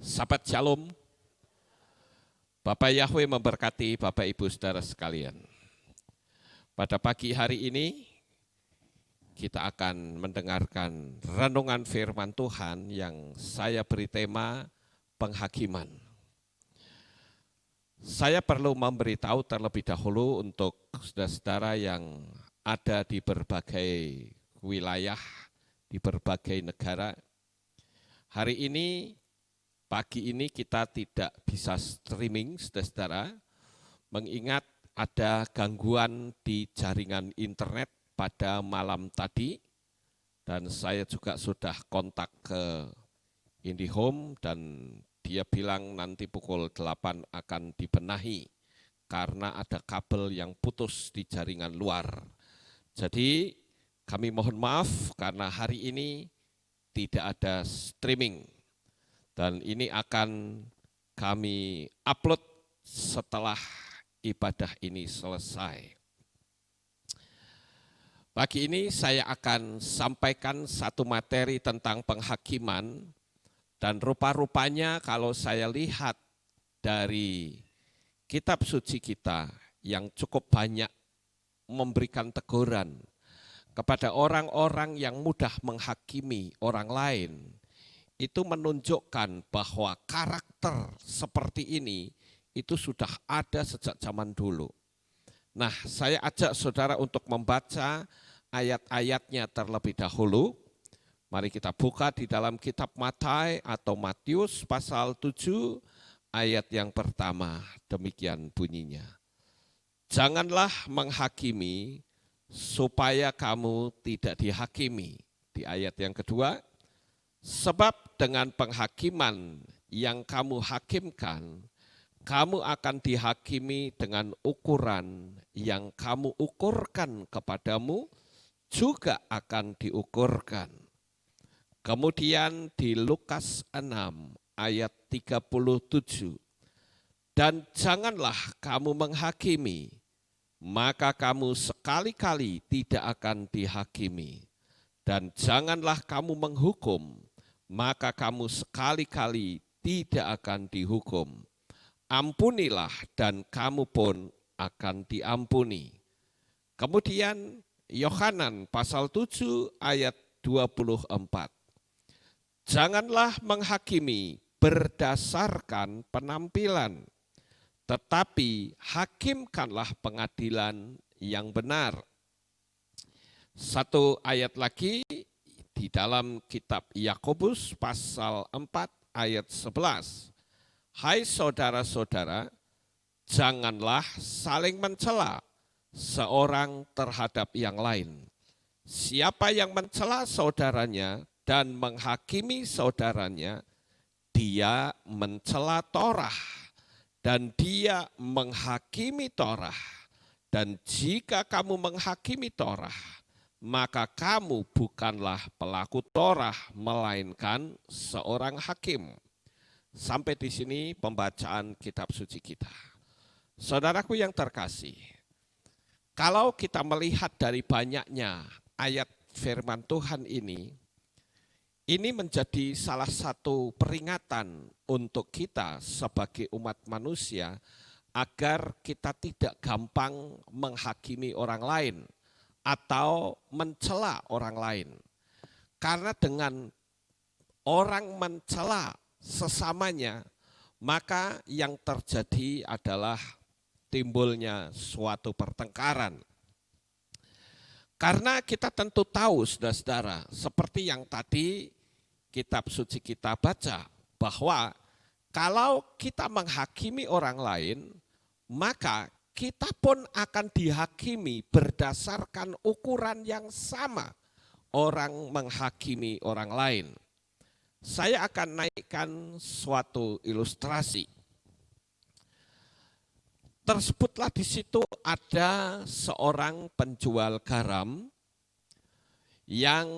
Sahabat Shalom, Bapak Yahweh memberkati Bapak Ibu Saudara sekalian. Pada pagi hari ini kita akan mendengarkan renungan firman Tuhan yang saya beri tema penghakiman. Saya perlu memberitahu terlebih dahulu untuk saudara-saudara yang ada di berbagai wilayah, di berbagai negara. Hari ini, pagi ini kita tidak bisa streaming, saudara-saudara, mengingat ada gangguan di jaringan internet pada malam tadi, dan saya juga sudah kontak ke IndiHome dan dia bilang nanti pukul 8 akan dibenahi karena ada kabel yang putus di jaringan luar. Jadi kami mohon maaf karena hari ini tidak ada streaming. Dan ini akan kami upload setelah ibadah ini selesai. Pagi ini saya akan sampaikan satu materi tentang penghakiman, dan rupa-rupanya kalau saya lihat dari kitab suci kita yang cukup banyak memberikan teguran kepada orang-orang yang mudah menghakimi orang lain, itu menunjukkan bahwa karakter seperti ini itu sudah ada sejak zaman dulu. Nah, saya ajak saudara untuk membaca ayat-ayatnya terlebih dahulu. Mari kita buka di dalam kitab Matius pasal 7 ayat yang pertama, demikian bunyinya. Janganlah menghakimi supaya kamu tidak dihakimi. Di ayat yang kedua, sebab dengan penghakiman yang kamu hakimkan, kamu akan dihakimi dengan ukuran yang kamu ukurkan kepadamu, juga akan diukurkan. Kemudian di Lukas 6 ayat 37, dan janganlah kamu menghakimi, maka kamu sekali-kali tidak akan dihakimi. Dan janganlah kamu menghukum, maka kamu sekali-kali tidak akan dihukum. Ampunilah dan kamu pun akan diampuni. Kemudian Yohanan pasal 7 ayat 24. Janganlah menghakimi berdasarkan penampilan, tetapi hakimkanlah pengadilan yang benar. Satu ayat lagi di dalam kitab Yakobus pasal 4 ayat 11. Hai saudara-saudara, janganlah saling mencela seorang terhadap yang lain. Siapa yang mencela saudaranya dan menghakimi saudaranya, dia mencela Torah dan dia menghakimi Torah. Dan jika kamu menghakimi Torah, maka kamu bukanlah pelaku Torah, melainkan seorang hakim. Sampai di sini pembacaan kitab suci kita. Saudaraku yang terkasih, kalau kita melihat dari banyaknya ayat firman Tuhan ini menjadi salah satu peringatan untuk kita sebagai umat manusia agar kita tidak gampang menghakimi orang lain atau mencela orang lain. Karena dengan orang mencela sesamanya, maka yang terjadi adalah timbulnya suatu pertengkaran. Karena kita tentu tahu, saudara-saudara, seperti yang tadi kitab suci kita baca, bahwa kalau kita menghakimi orang lain, maka kita pun akan dihakimi berdasarkan ukuran yang sama orang menghakimi orang lain. Saya akan naikkan suatu ilustrasi. Tersebutlah di situ ada seorang penjual garam yang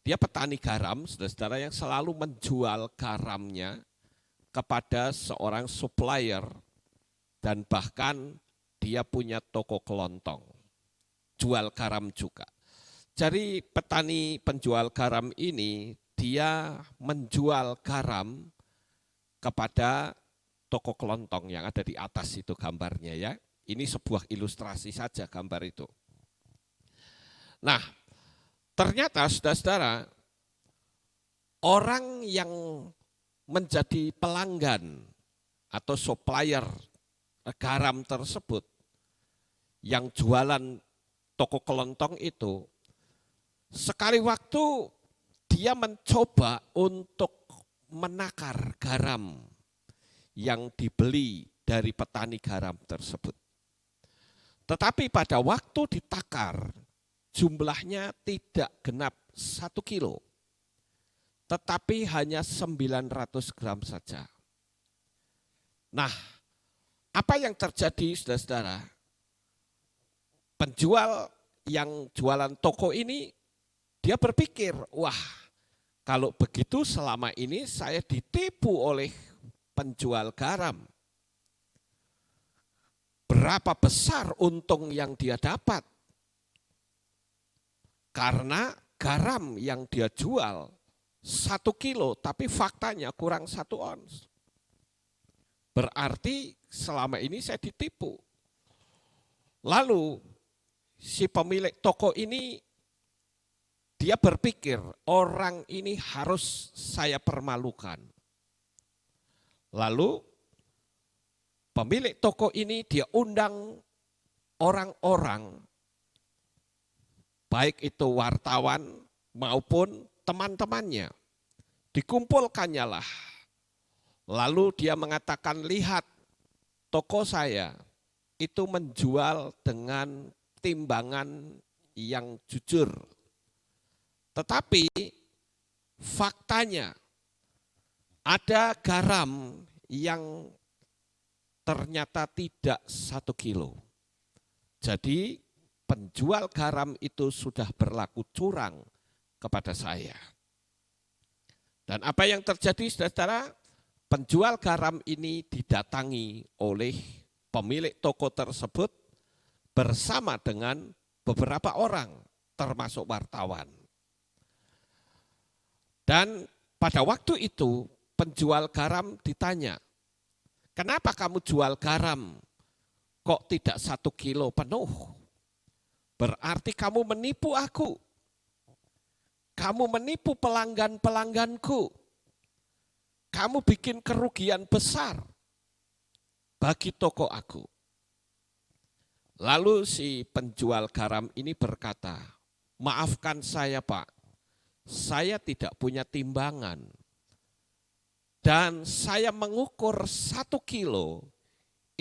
dia petani garam, saudara-saudara, yang selalu menjual garamnya kepada seorang supplier dan bahkan dia punya toko kelontong, jual garam juga. Jadi petani penjual garam ini dia menjual garam kepada toko kelontong yang ada di atas itu gambarnya ya. Ini sebuah ilustrasi saja gambar itu. Nah, ternyata saudara-saudara, orang yang menjadi pelanggan atau supplier garam tersebut, yang jualan toko kelontong itu, sekali waktu dia mencoba untuk menakar garam yang dibeli dari petani garam tersebut. Tetapi pada waktu ditakar, jumlahnya tidak genap 1 kilo, tetapi hanya 900 gram saja. Nah, apa yang terjadi saudara-saudara? Penjual yang jualan toko ini, dia berpikir, wah kalau begitu selama ini saya ditipu oleh penjual garam. Berapa besar untung yang dia dapat? Karena garam yang dia jual 1 kilo, tapi faktanya kurang 1 ons. Berarti selama ini saya ditipu. Lalu si pemilik toko ini, dia berpikir orang ini harus saya permalukan. Lalu pemilik toko ini dia undang orang-orang, baik itu wartawan maupun teman-temannya. Dikumpulkannya lah. Lalu dia mengatakan, lihat toko saya itu menjual dengan timbangan yang jujur. Tetapi faktanya ada garam yang ternyata tidak 1 kilo. Jadi penjual garam itu sudah berlaku curang kepada saya. Dan apa yang terjadi saudara? Penjual garam ini didatangi oleh pemilik toko tersebut bersama dengan beberapa orang termasuk wartawan. Dan pada waktu itu penjual garam ditanya, kenapa kamu jual garam kok tidak 1 kilo penuh? Berarti kamu menipu aku. Kamu menipu pelanggan-pelangganku. Kamu bikin kerugian besar bagi toko aku. Lalu si penjual garam ini berkata, maafkan saya Pak, saya tidak punya timbangan. Dan saya mengukur 1 kilo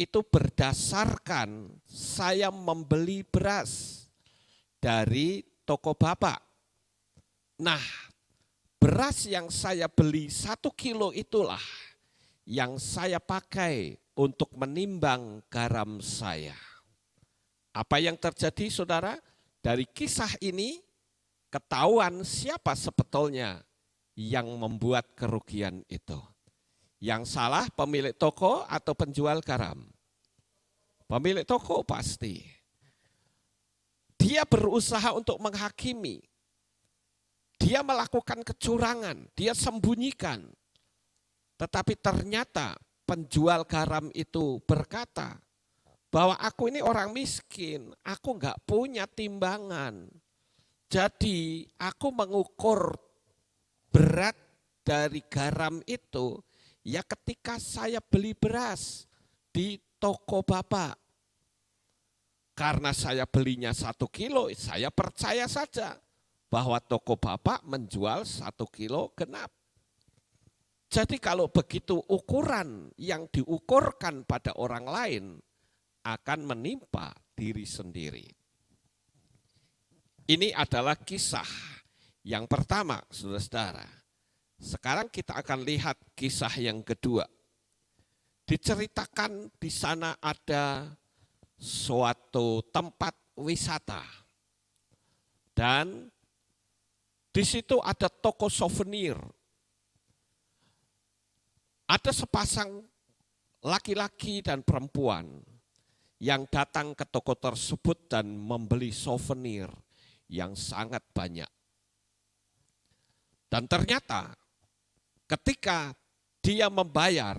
itu berdasarkan saya membeli beras dari toko Bapak. Nah, beras yang saya beli 1 kilo itulah yang saya pakai untuk menimbang garam saya. Apa yang terjadi saudara? Dari kisah ini ketahuan siapa sebetulnya yang membuat kerugian itu. Yang salah pemilik toko atau penjual garam? Pemilik toko pasti. Dia berusaha untuk menghakimi. Dia melakukan kecurangan, dia sembunyikan. Tetapi ternyata penjual garam itu berkata bahwa aku ini orang miskin, aku enggak punya timbangan. Jadi aku mengukur berat dari garam itu ya ketika saya beli beras di toko Bapak. Karena saya belinya 1 kilo, saya percaya saja bahwa toko Bapak menjual 1 kilo genap. Jadi kalau begitu ukuran yang diukurkan pada orang lain akan menimpa diri sendiri. Ini adalah kisah yang pertama, saudara-saudara. Sekarang kita akan lihat kisah yang kedua. Diceritakan di sana ada suatu tempat wisata. Dan di situ ada toko souvenir. Ada sepasang laki-laki dan perempuan yang datang ke toko tersebut dan membeli souvenir yang sangat banyak. Dan ternyata ketika dia membayar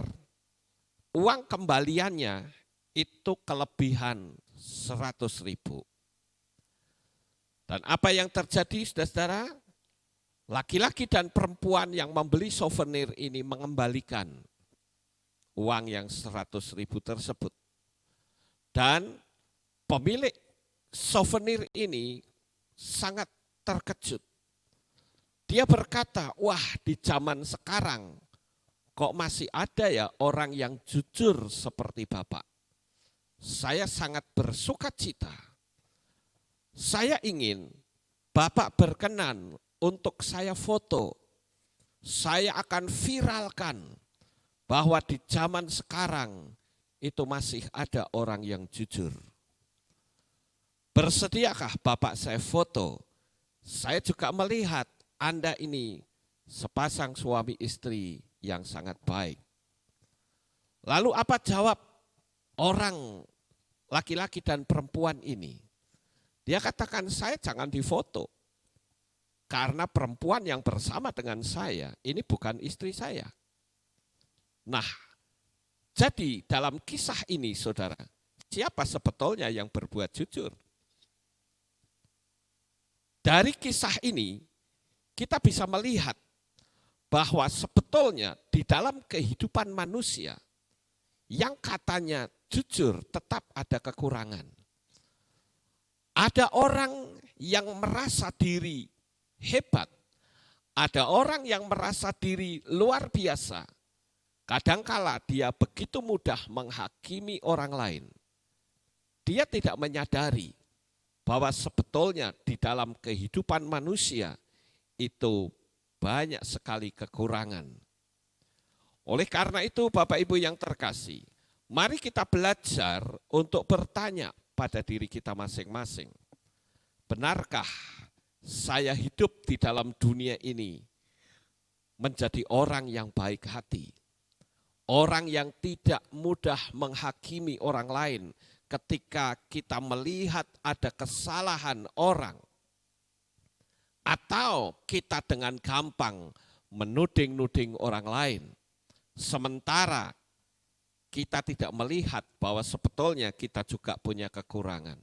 uang kembaliannya itu kelebihan 100.000. Dan apa yang terjadi, saudara-saudara? Laki-laki dan perempuan yang membeli souvenir ini mengembalikan uang yang 100.000 tersebut. Dan pemilik souvenir ini sangat terkejut. Dia berkata, wah, di zaman sekarang kok masih ada ya orang yang jujur seperti Bapak. Saya sangat bersuka cita. Saya ingin Bapak berkenan untuk saya foto. Saya akan viralkan bahwa di zaman sekarang itu masih ada orang yang jujur. Bersediakah Bapak saya foto? Saya juga melihat Anda ini sepasang suami istri yang sangat baik. Lalu apa jawab orang laki-laki dan perempuan ini? Dia katakan, saya jangan difoto. Karena perempuan yang bersama dengan saya, ini bukan istri saya. Nah, jadi dalam kisah ini saudara, siapa sebetulnya yang berbuat jujur? Dari kisah ini, kita bisa melihat bahwa sebetulnya di dalam kehidupan manusia, yang katanya jujur tetap ada kekurangan. Ada orang yang merasa diri hebat, ada orang yang merasa diri luar biasa. Kadangkala dia begitu mudah menghakimi orang lain. Dia tidak menyadari bahwa sebetulnya di dalam kehidupan manusia itu banyak sekali kekurangan. Oleh karena itu Bapak Ibu yang terkasih, mari kita belajar untuk bertanya pada diri kita masing-masing. Benarkah saya hidup di dalam dunia ini menjadi orang yang baik hati? Orang yang tidak mudah menghakimi orang lain ketika kita melihat ada kesalahan orang. Atau kita dengan gampang menuding-nuding orang lain. Sementara kita tidak melihat bahwa sebetulnya kita juga punya kekurangan.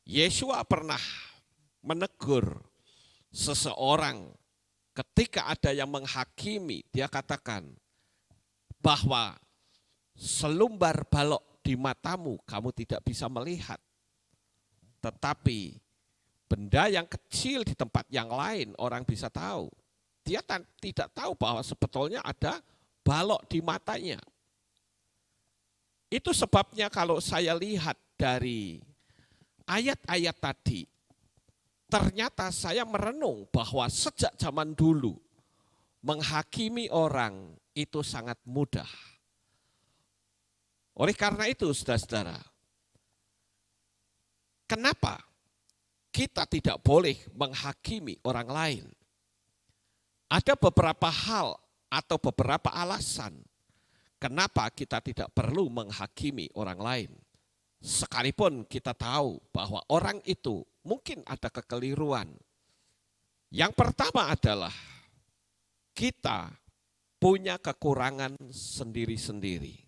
Yesua pernah menegur seseorang ketika ada yang menghakimi. Dia katakan bahwa selumbar balok di matamu kamu tidak bisa melihat. Tetapi benda yang kecil di tempat yang lain orang bisa tahu. Dia tidak tahu bahwa sebetulnya ada balok di matanya. Itu sebabnya kalau saya lihat dari ayat-ayat tadi, ternyata saya merenung bahwa sejak zaman dulu menghakimi orang itu sangat mudah. Oleh karena itu saudara-saudara, kenapa kita tidak boleh menghakimi orang lain? Ada beberapa hal atau beberapa alasan kenapa kita tidak perlu menghakimi orang lain. Sekalipun kita tahu bahwa orang itu mungkin ada kekeliruan. Yang pertama adalah kita punya kekurangan sendiri-sendiri.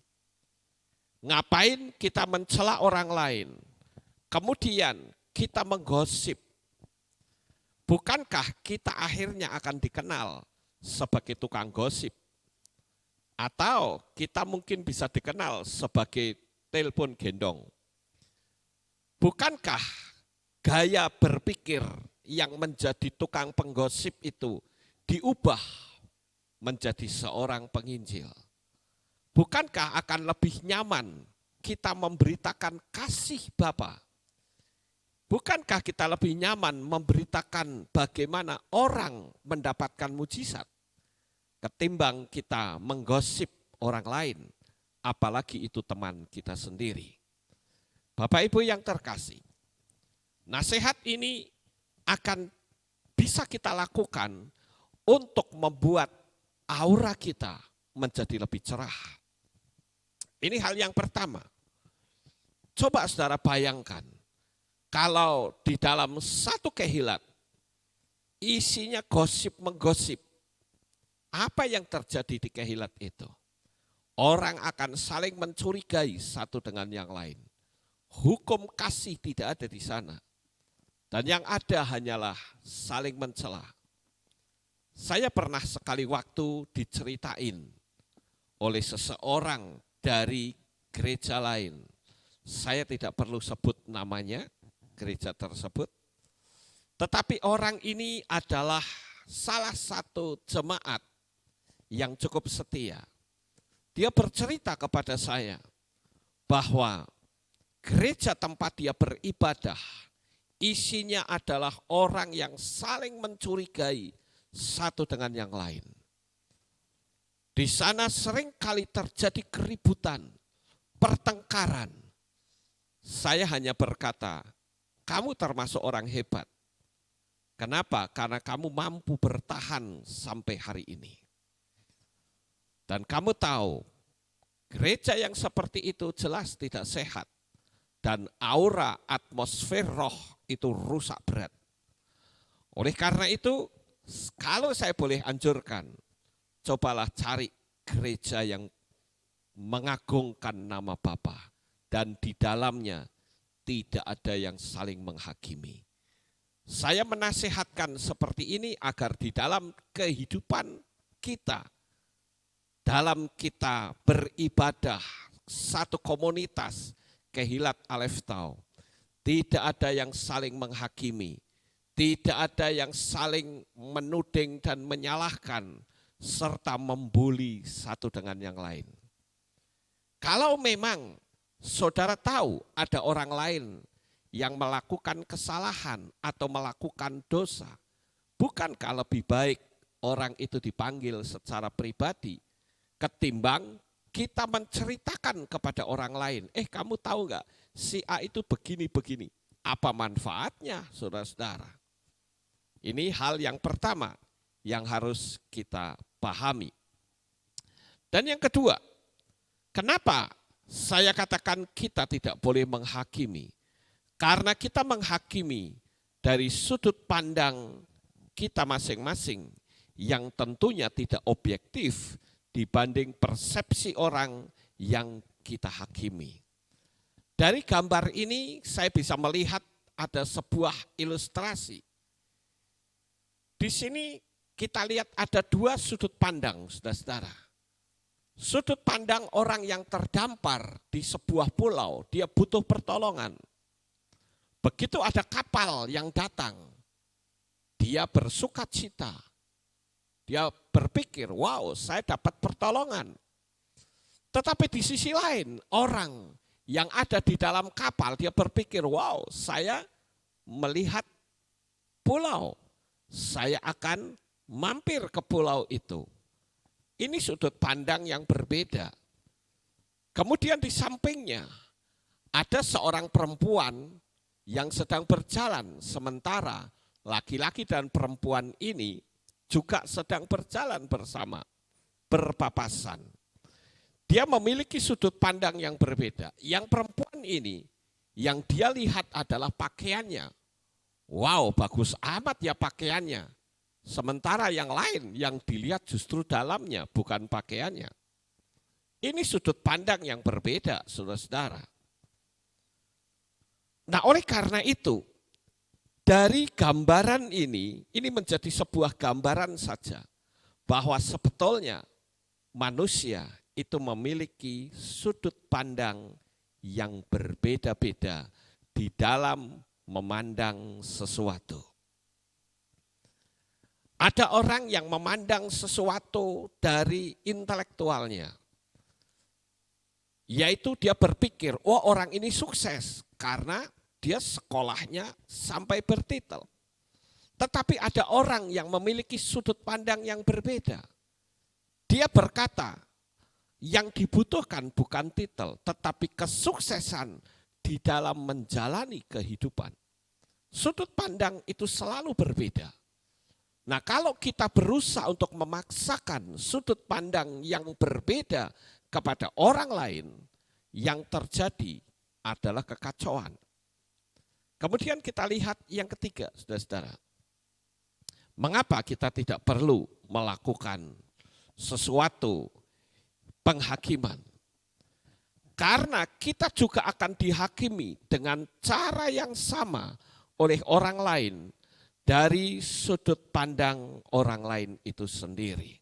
Ngapain kita mencela orang lain? Kemudian kita menggosip. Bukankah kita akhirnya akan dikenal sebagai tukang gosip? Atau kita mungkin bisa dikenal sebagai telepon gendong. Bukankah gaya berpikir yang menjadi tukang penggosip itu diubah menjadi seorang penginjil? Bukankah akan lebih nyaman kita memberitakan kasih Bapa? Bukankah kita lebih nyaman memberitakan bagaimana orang mendapatkan mujizat ketimbang kita menggosip orang lain, apalagi itu teman kita sendiri? Bapak Ibu yang terkasih, nasihat ini akan bisa kita lakukan untuk membuat aura kita menjadi lebih cerah. Ini hal yang pertama. Coba saudara bayangkan, kalau di dalam satu kehilat isinya gosip-menggosip, Apa yang terjadi di Kehilat itu? Orang akan saling mencurigai satu dengan yang lain. Hukum kasih tidak ada di sana. Dan yang ada hanyalah saling mencela. Saya pernah sekali waktu diceritain oleh seseorang dari gereja lain. Saya tidak perlu sebut namanya, gereja tersebut. Tetapi orang ini adalah salah satu jemaat yang cukup setia. Dia bercerita kepada saya bahwa gereja tempat dia beribadah isinya adalah orang yang saling mencurigai satu dengan yang lain. Di sana sering kali terjadi keributan, pertengkaran. Saya hanya berkata, kamu termasuk orang hebat. Kenapa? Karena kamu mampu bertahan sampai hari ini. Dan kamu tahu, gereja yang seperti itu jelas tidak sehat. Dan aura atmosfer roh itu rusak berat. Oleh karena itu, kalau saya boleh anjurkan, cobalah cari gereja yang mengagungkan nama Bapa. Dan di dalamnya tidak ada yang saling menghakimi. Saya menasihatkan seperti ini agar di dalam kehidupan kita, dalam kita beribadah satu komunitas Kehilat Aleph Tau, tidak ada yang saling menghakimi, tidak ada yang saling menuding dan menyalahkan, serta membuli satu dengan yang lain. Kalau memang saudara tahu ada orang lain yang melakukan kesalahan atau melakukan dosa, bukankah lebih baik orang itu dipanggil secara pribadi ketimbang kita menceritakan kepada orang lain, kamu tahu nggak si A itu begini-begini, apa manfaatnya saudara-saudara? Ini hal yang pertama yang harus kita pahami. Dan yang kedua, kenapa saya katakan kita tidak boleh menghakimi? Karena kita menghakimi dari sudut pandang kita masing-masing yang tentunya tidak objektif dibanding persepsi orang yang kita hakimi. Dari gambar ini saya bisa melihat ada sebuah ilustrasi. Di sini kita lihat ada dua sudut pandang, saudara-saudara. Sudut pandang orang yang terdampar di sebuah pulau, dia butuh pertolongan. Begitu ada kapal yang datang, dia bersukacita. Dia berpikir, wow, saya dapat pertolongan. Tetapi di sisi lain, orang yang ada di dalam kapal, dia berpikir, wow, saya melihat pulau. Saya akan mampir ke pulau itu. Ini sudut pandang yang berbeda. Kemudian di sampingnya, ada seorang perempuan yang sedang berjalan, sementara laki-laki dan perempuan ini juga sedang berjalan bersama, berpapasan. Dia memiliki sudut pandang yang berbeda. Yang perempuan ini, yang dia lihat adalah pakaiannya. Wow, bagus amat ya pakaiannya. Sementara yang lain yang dilihat justru dalamnya, bukan pakaiannya. Ini sudut pandang yang berbeda, saudara-saudara. Nah, oleh karena itu, dari gambaran ini menjadi sebuah gambaran saja bahwa sebetulnya manusia itu memiliki sudut pandang yang berbeda-beda di dalam memandang sesuatu. Ada orang yang memandang sesuatu dari intelektualnya, yaitu dia berpikir, oh orang ini sukses karena dia sekolahnya sampai bertitel. Tetapi ada orang yang memiliki sudut pandang yang berbeda. Dia berkata, yang dibutuhkan bukan titel, tetapi kesuksesan di dalam menjalani kehidupan. Sudut pandang itu selalu berbeda. Nah, kalau kita berusaha untuk memaksakan sudut pandang yang berbeda kepada orang lain, yang terjadi adalah kekacauan. Kemudian kita lihat yang ketiga, saudara-saudara. Mengapa kita tidak perlu melakukan sesuatu penghakiman. Karena kita juga akan dihakimi dengan cara yang sama oleh orang lain dari sudut pandang orang lain itu sendiri.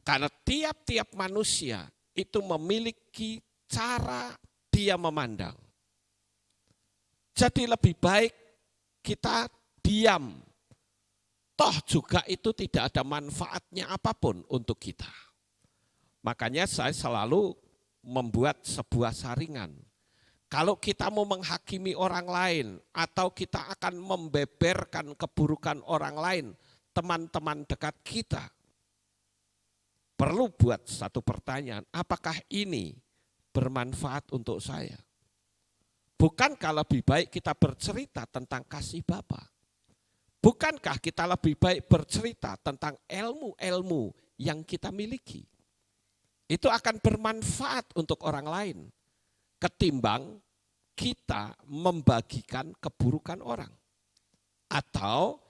Karena tiap-tiap manusia itu memiliki cara dia memandang. Jadi lebih baik kita diam. Toh juga itu tidak ada manfaatnya apapun untuk kita. Makanya saya selalu membuat sebuah saringan. Kalau kita mau menghakimi orang lain atau kita akan membeberkan keburukan orang lain, teman-teman dekat kita, perlu buat satu pertanyaan, apakah ini bermanfaat untuk saya? Bukankah lebih baik kita bercerita tentang kasih Bapa? Bukankah kita lebih baik bercerita tentang ilmu-ilmu yang kita miliki? Itu akan bermanfaat untuk orang lain ketimbang kita membagikan keburukan orang. Atau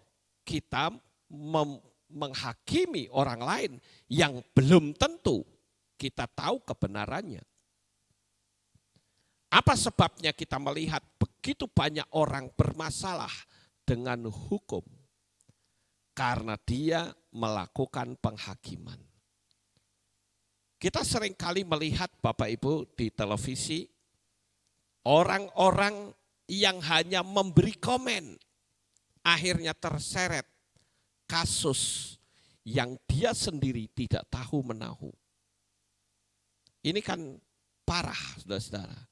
kita menghakimi orang lain yang belum tentu kita tahu kebenarannya. Apa sebabnya kita melihat begitu banyak orang bermasalah dengan hukum? Karena dia melakukan penghakiman. Kita seringkali melihat Bapak Ibu di televisi, orang-orang yang hanya memberi komen, akhirnya terseret kasus yang dia sendiri tidak tahu menahu. Ini kan parah, saudara-saudara.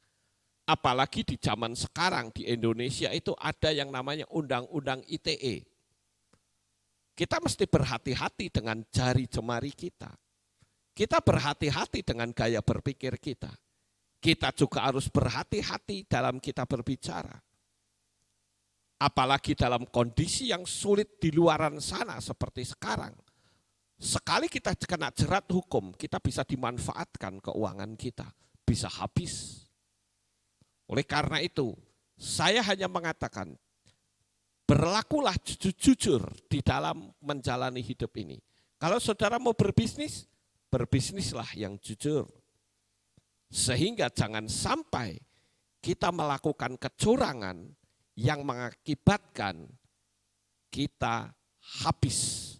Apalagi di zaman sekarang di Indonesia itu ada yang namanya Undang-Undang ITE. Kita mesti berhati-hati dengan jari jemari kita. Kita berhati-hati dengan gaya berpikir kita. Kita juga harus berhati-hati dalam kita berbicara. Apalagi dalam kondisi yang sulit di luaran sana seperti sekarang. Sekali kita kena jerat hukum, kita bisa dimanfaatkan keuangan kita. Bisa habis. Oleh karena itu, saya hanya mengatakan, berlakulah jujur di dalam menjalani hidup ini. Kalau saudara mau berbisnis, berbisnislah yang jujur. Sehingga jangan sampai kita melakukan kecurangan yang mengakibatkan kita habis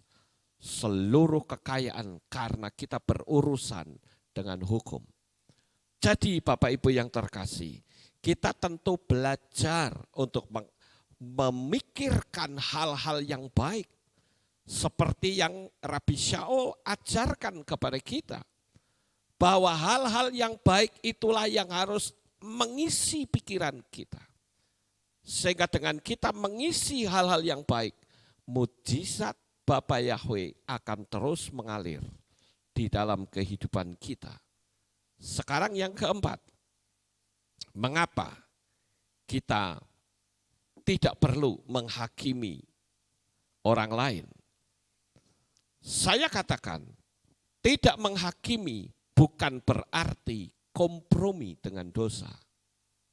seluruh kekayaan karena kita berurusan dengan hukum. Jadi Bapak Ibu yang terkasih, kita tentu belajar untuk memikirkan hal-hal yang baik. Seperti yang Rabi Shaul ajarkan kepada kita. Bahwa hal-hal yang baik itulah yang harus mengisi pikiran kita. Sehingga dengan kita mengisi hal-hal yang baik, mujizat Bapa Yahweh akan terus mengalir di dalam kehidupan kita. Sekarang yang keempat, mengapa kita tidak perlu menghakimi orang lain? Saya katakan, tidak menghakimi bukan berarti kompromi dengan dosa.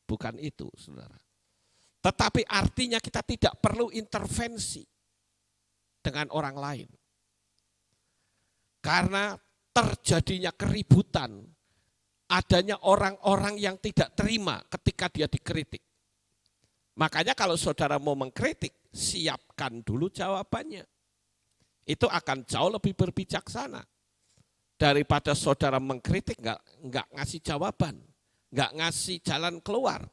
Bukan itu, saudara. Tetapi artinya kita tidak perlu intervensi dengan orang lain. Karena terjadinya keributan, adanya orang-orang yang tidak terima ketika dia dikritik. Makanya kalau saudara mau mengkritik, siapkan dulu jawabannya. Itu akan jauh lebih berbijaksana. Daripada saudara mengkritik nggak ngasih jawaban, nggak ngasih jalan keluar.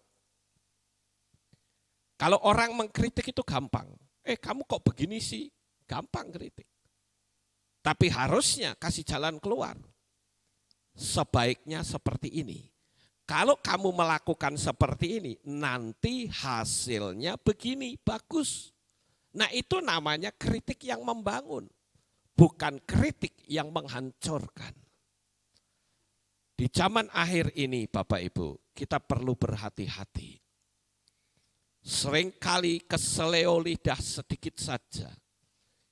Kalau orang mengkritik itu gampang. Kamu kok begini sih? Gampang kritik. Tapi harusnya kasih jalan keluar. Sebaiknya seperti ini. Kalau kamu melakukan seperti ini, nanti hasilnya begini, bagus. Nah itu namanya kritik yang membangun, bukan kritik yang menghancurkan. Di zaman akhir ini Bapak Ibu, kita perlu berhati-hati. Seringkali keseleo lidah sedikit saja,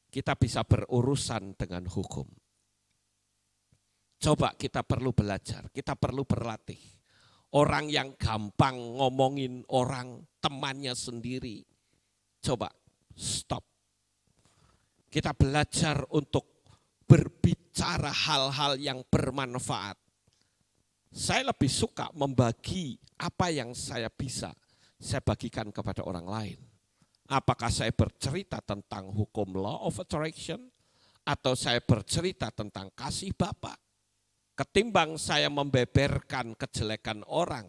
kita bisa berurusan dengan hukum. Coba kita perlu belajar, kita perlu berlatih. Orang yang gampang ngomongin orang, temannya sendiri, coba stop. Kita belajar untuk berbicara berbicara hal-hal yang bermanfaat. Saya lebih suka membagi apa yang saya bisa, saya bagikan kepada orang lain. Apakah saya bercerita tentang hukum law of attraction, atau saya bercerita tentang kasih Bapa. Ketimbang saya membeberkan kejelekan orang,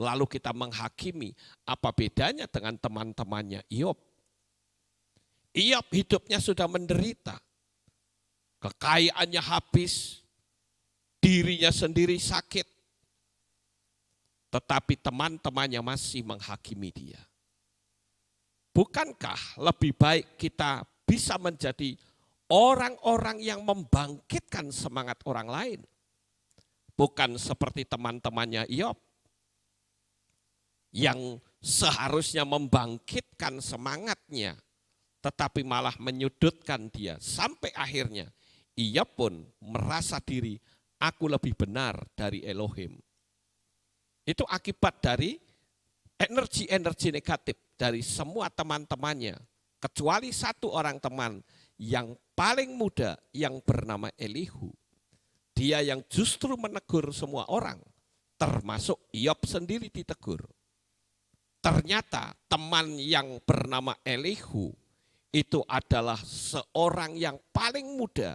lalu kita menghakimi, apa bedanya dengan teman-temannya Iyob? Iyob hidupnya sudah menderita, kekayaannya habis, dirinya sendiri sakit, tetapi teman-temannya masih menghakimi dia. Bukankah lebih baik kita bisa menjadi orang-orang yang membangkitkan semangat orang lain? Bukan seperti teman-temannya Iyob yang seharusnya membangkitkan semangatnya, tetapi malah menyudutkan dia. Sampai akhirnya Iyob pun merasa diri, aku lebih benar dari Elohim. Itu akibat dari energi-energi negatif dari semua teman-temannya. Kecuali satu orang teman yang paling muda yang bernama Elihu. Dia yang justru menegur semua orang, termasuk Iyob sendiri ditegur. Ternyata teman yang bernama Elihu itu adalah seorang yang paling muda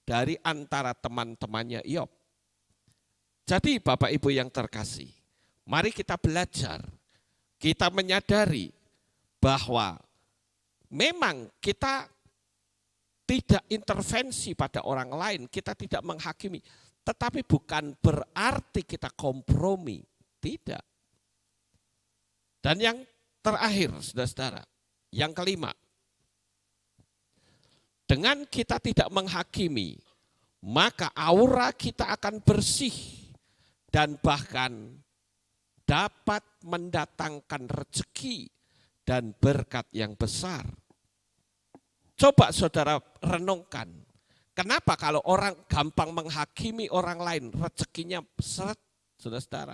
dari antara teman-temannya Iyob. Jadi Bapak Ibu yang terkasih, mari kita belajar, kita menyadari bahwa memang kita tidak intervensi pada orang lain, kita tidak menghakimi, tetapi bukan berarti kita kompromi, tidak. Dan yang terakhir, saudara-saudara, yang kelima, dengan kita tidak menghakimi, maka aura kita akan bersih dan bahkan dapat mendatangkan rezeki dan berkat yang besar. Coba saudara renungkan, kenapa kalau orang gampang menghakimi orang lain, rezekinya seret, saudara-saudara?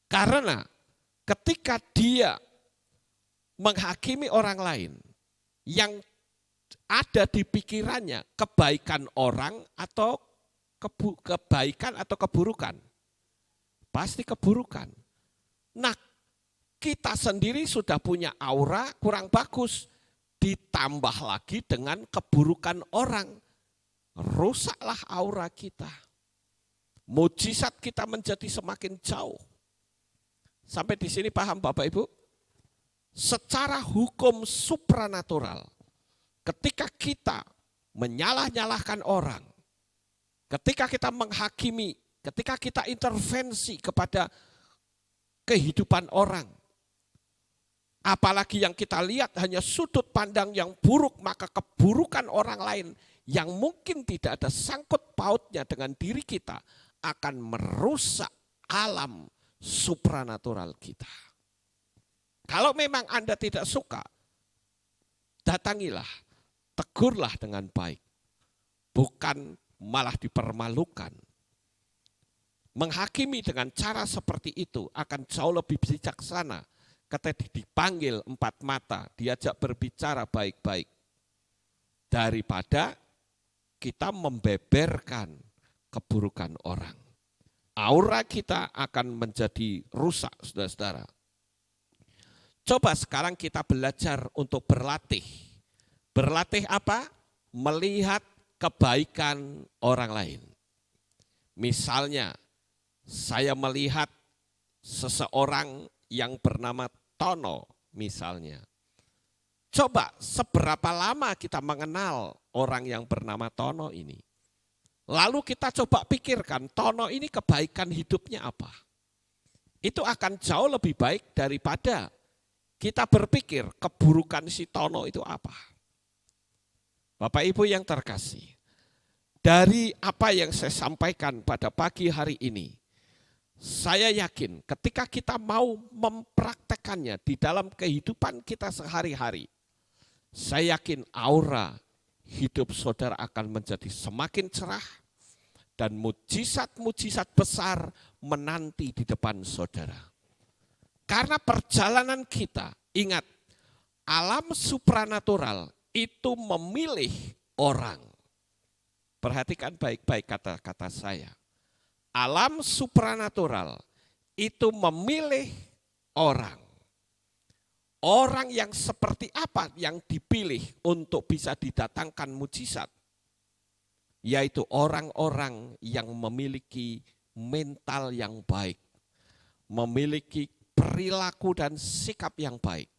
Karena ketika dia menghakimi orang lain, yang ada di pikirannya kebaikan orang atau kebaikan atau keburukan? Pasti keburukan. Nah, kita sendiri sudah punya aura kurang bagus, ditambah lagi dengan keburukan orang, rusaklah aura kita. Mujizat kita menjadi semakin jauh. Sampai di sini paham Bapak Ibu? Secara hukum supranatural, ketika kita menyalah-nyalahkan orang, ketika kita menghakimi, ketika kita intervensi kepada kehidupan orang, apalagi yang kita lihat hanya sudut pandang yang buruk, maka keburukan orang lain yang mungkin tidak ada sangkut pautnya dengan diri kita akan merusak alam supranatural kita. Kalau memang Anda tidak suka, datangilah, tegurlah dengan baik, bukan malah dipermalukan. Menghakimi dengan cara seperti itu akan jauh lebih bijaksana. Ketika dipanggil empat mata, diajak berbicara baik-baik. Daripada kita membeberkan keburukan orang. Aura kita akan menjadi rusak, saudara-saudara. Coba sekarang kita belajar untuk berlatih. Berlatih apa? Melihat kebaikan orang lain. Misalnya, saya melihat seseorang yang bernama Tono misalnya. Coba seberapa lama kita mengenal orang yang bernama Tono ini. Lalu kita coba pikirkan Tono ini kebaikan hidupnya apa. Itu akan jauh lebih baik daripada kita berpikir keburukan si Tono itu apa. Bapak Ibu yang terkasih, dari apa yang saya sampaikan pada pagi hari ini, saya yakin ketika kita mau mempraktekannya di dalam kehidupan kita sehari-hari, saya yakin aura hidup saudara akan menjadi semakin cerah dan mujizat-mujizat besar menanti di depan saudara. Karena perjalanan kita, ingat, alam supranatural itu memilih orang. Perhatikan baik-baik kata-kata saya. Alam supranatural itu memilih orang. Orang yang seperti apa yang dipilih untuk bisa didatangkan mujizat? Yaitu orang-orang yang memiliki mental yang baik. Memiliki perilaku dan sikap yang baik.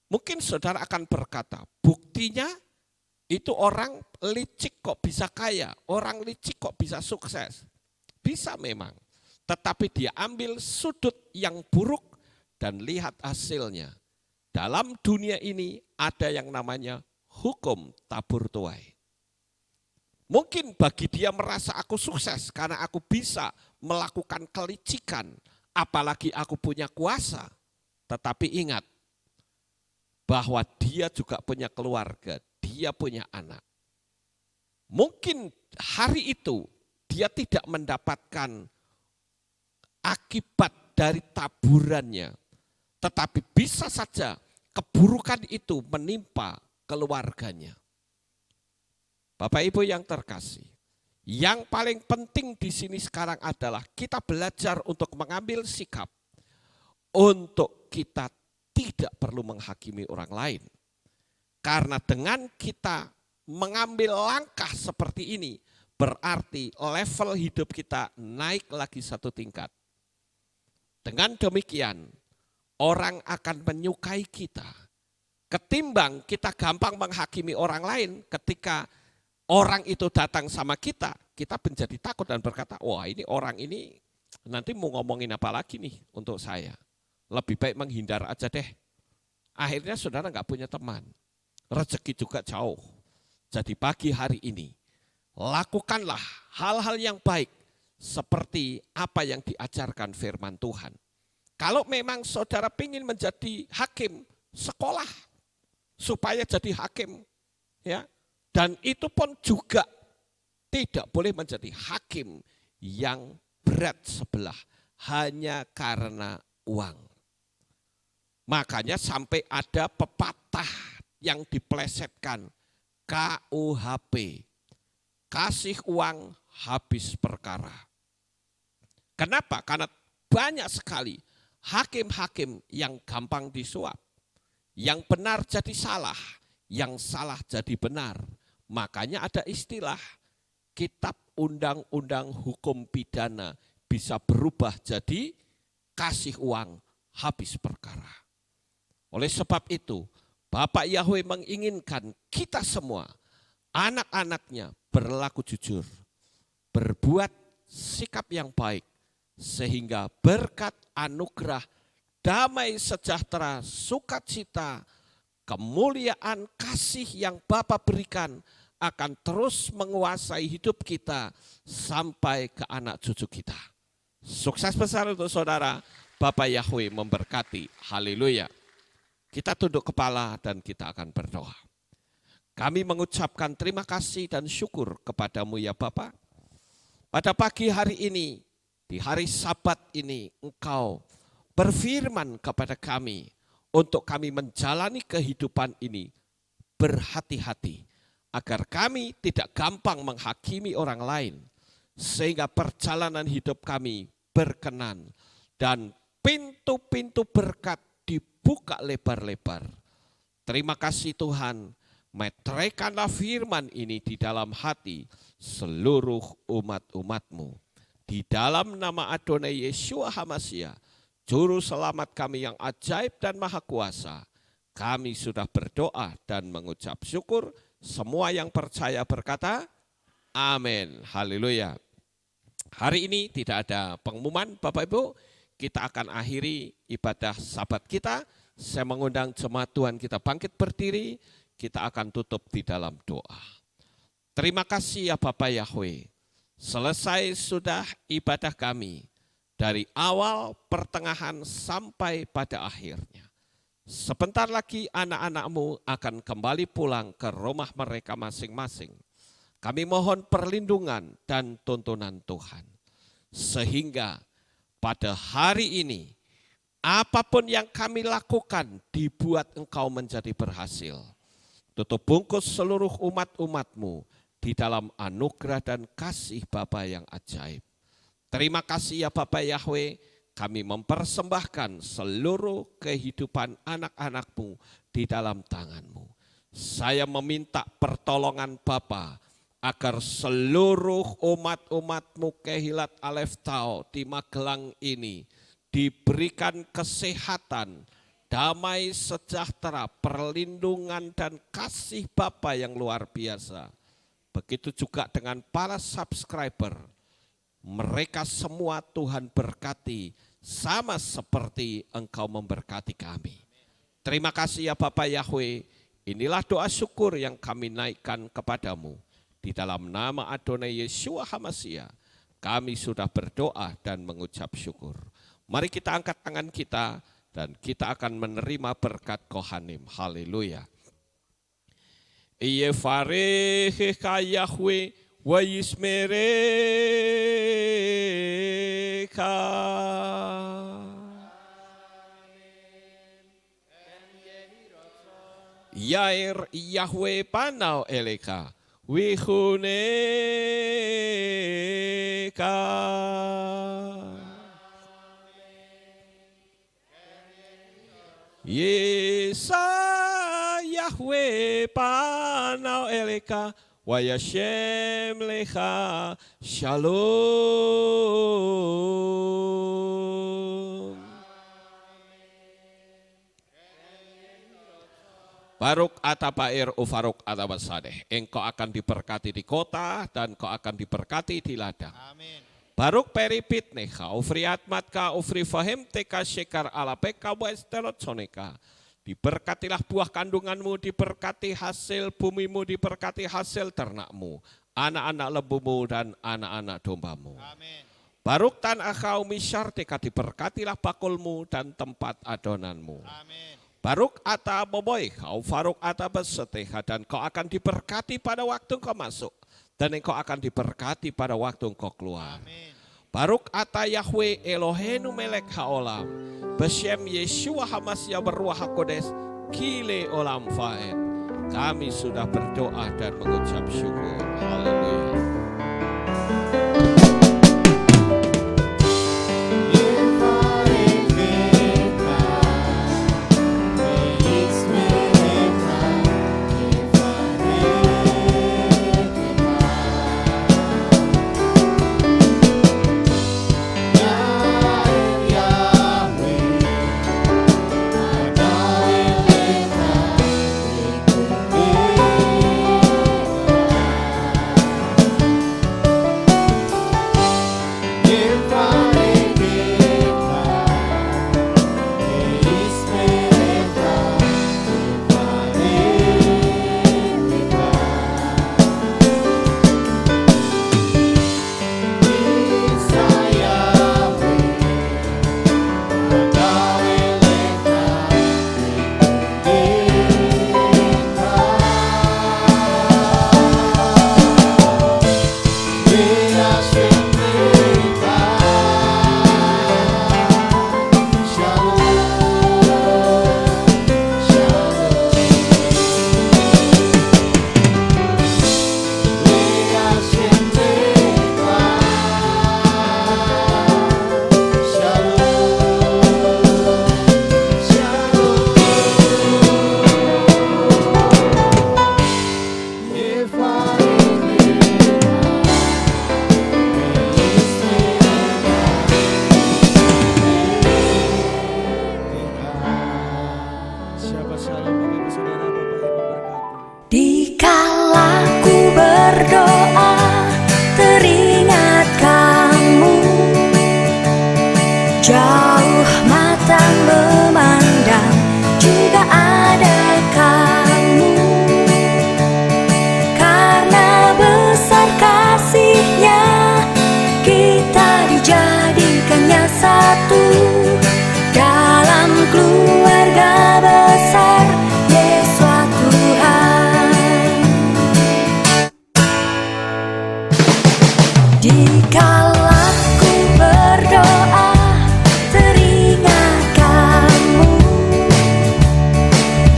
Mungkin saudara akan berkata, buktinya itu orang licik kok bisa kaya, orang licik kok bisa sukses. Bisa memang, tetapi dia ambil sudut yang buruk dan lihat hasilnya. Dalam dunia ini ada yang namanya hukum tabur tuai. Mungkin bagi dia merasa aku sukses karena aku bisa melakukan kelicikan, apalagi aku punya kuasa. Tetapi ingat bahwa dia juga punya keluarga, dia punya anak. Mungkin hari itu dia tidak mendapatkan akibat dari taburannya, tetapi bisa saja keburukan itu menimpa keluarganya. Bapak Ibu yang terkasih, yang paling penting di sini sekarang adalah kita belajar untuk mengambil sikap untuk kita tidak perlu menghakimi orang lain. Karena dengan kita mengambil langkah seperti ini, berarti level hidup kita naik lagi satu tingkat. Dengan demikian, orang akan menyukai kita. Ketimbang kita gampang menghakimi orang lain ketika orang itu datang sama kita, kita menjadi takut dan berkata, wah ini orang ini nanti mau ngomongin apa lagi nih untuk saya. Lebih baik menghindar aja deh. Akhirnya saudara nggak punya teman. Rezeki juga jauh. Jadi pagi hari ini, lakukanlah hal-hal yang baik seperti apa yang diajarkan firman Tuhan. Kalau memang saudara ingin menjadi hakim, sekolah supaya jadi hakim, ya. Dan itu pun juga tidak boleh menjadi hakim yang berat sebelah hanya karena uang. Makanya sampai ada pepatah yang diplesetkan, KUHP, kasih uang habis perkara. Kenapa? Karena banyak sekali hakim-hakim yang gampang disuap. Yang benar jadi salah, yang salah jadi benar. Makanya ada istilah kitab undang-undang hukum pidana bisa berubah jadi kasih uang habis perkara. Oleh sebab itu, Bapak Yahweh menginginkan kita semua, anak-anaknya berlaku jujur, berbuat sikap yang baik, sehingga berkat anugerah, damai sejahtera, sukacita, kemuliaan kasih yang Bapa berikan akan terus menguasai hidup kita sampai ke anak cucu kita. Sukses besar untuk saudara, Bapak Yahweh memberkati. Haleluya. Kita tunduk kepala dan kita akan berdoa. Kami mengucapkan terima kasih dan syukur kepadamu ya Bapa. Pada pagi hari ini, di hari Sabat ini, Engkau berfirman kepada kami untuk kami menjalani kehidupan ini berhati-hati agar kami tidak gampang menghakimi orang lain sehingga perjalanan hidup kami berkenan dan pintu-pintu berkat dibuka lebar-lebar. Terima kasih Tuhan, meteraikanlah firman ini di dalam hati seluruh umat-umat-Mu. Di dalam nama Adonai Yeshua HaMashiach, Juru Selamat kami yang ajaib dan maha kuasa, kami sudah berdoa dan mengucap syukur. Semua yang percaya berkata, amin. Haleluya. Hari ini tidak ada pengumuman Bapak Ibu, kita akan akhiri ibadah Sabat kita. Saya mengundang jemaat Tuhan kita bangkit berdiri, kita akan tutup di dalam doa. Terima kasih ya Bapak Yahweh, selesai sudah ibadah kami dari awal, pertengahan sampai pada akhirnya. Sebentar lagi anak-anak-Mu akan kembali pulang ke rumah mereka masing-masing. Kami mohon perlindungan dan tuntunan Tuhan. Sehingga pada hari ini, apapun yang kami lakukan dibuat Engkau menjadi berhasil. Tutup bungkus seluruh umat-umat-Mu di dalam anugerah dan kasih Bapa yang ajaib. Terima kasih ya Bapa Yahweh, kami mempersembahkan seluruh kehidupan anak-anak-Mu di dalam tangan-Mu. Saya meminta pertolongan Bapa agar seluruh umat-umat-Mu Kehilat Alef Tau di Magelang ini diberikan kesehatan, damai sejahtera, perlindungan dan kasih Bapa yang luar biasa. Begitu juga dengan para subscriber. Mereka semua Tuhan berkati sama seperti Engkau memberkati kami. Terima kasih ya Bapa Yahweh. Inilah doa syukur yang kami naikkan kepadamu. Di dalam nama Adonai Yeshua HaMashiach, kami sudah berdoa dan mengucap syukur. Mari kita angkat tangan kita dan kita akan menerima berkat Kohanim. Haleluya. Yevarecha Yahweh wa yismerecha. Yair Yahweh panau eleka wihuneka. Yesa Yahweh panau eleka wa yashem lecha shalom. Baruk atapair ufaruk atabasadeh. Engkau akan diberkati di kota dan kau akan diberkati di ladang. Amin. Baruk peripit necha ufriat matka ufri fahem teka shekar alapeka wa estelot soneka. Diberkatilah buah kandunganmu, diberkati hasil bumimu, diberkati hasil ternakmu, anak-anak lembumu dan anak-anak dombamu. Amin. Baruk tan akau misyarteka, diberkatilah bakulmu dan tempat adonanmu. Amin. Baruk ata boboy kau faruk ata beseteha, dan kau akan diberkati pada waktu kau masuk dan engkau akan diberkati pada waktu engkau keluar. Amin. Baruk ata Yahweh Eloheinu melek haolam Beshem Yeshua HaMashiach berruah hakodes kile olam faed. Kami sudah berdoa dan mengucap syukur. Haleluya.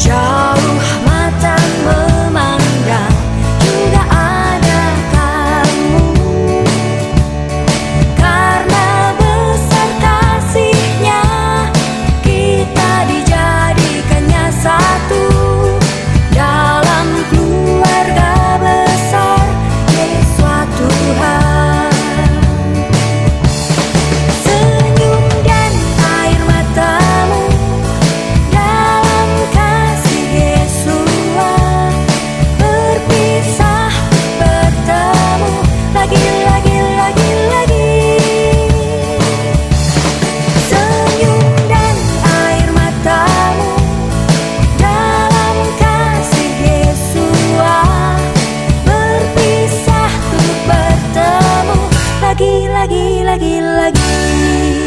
Jauh mata memandang juga ada lagi.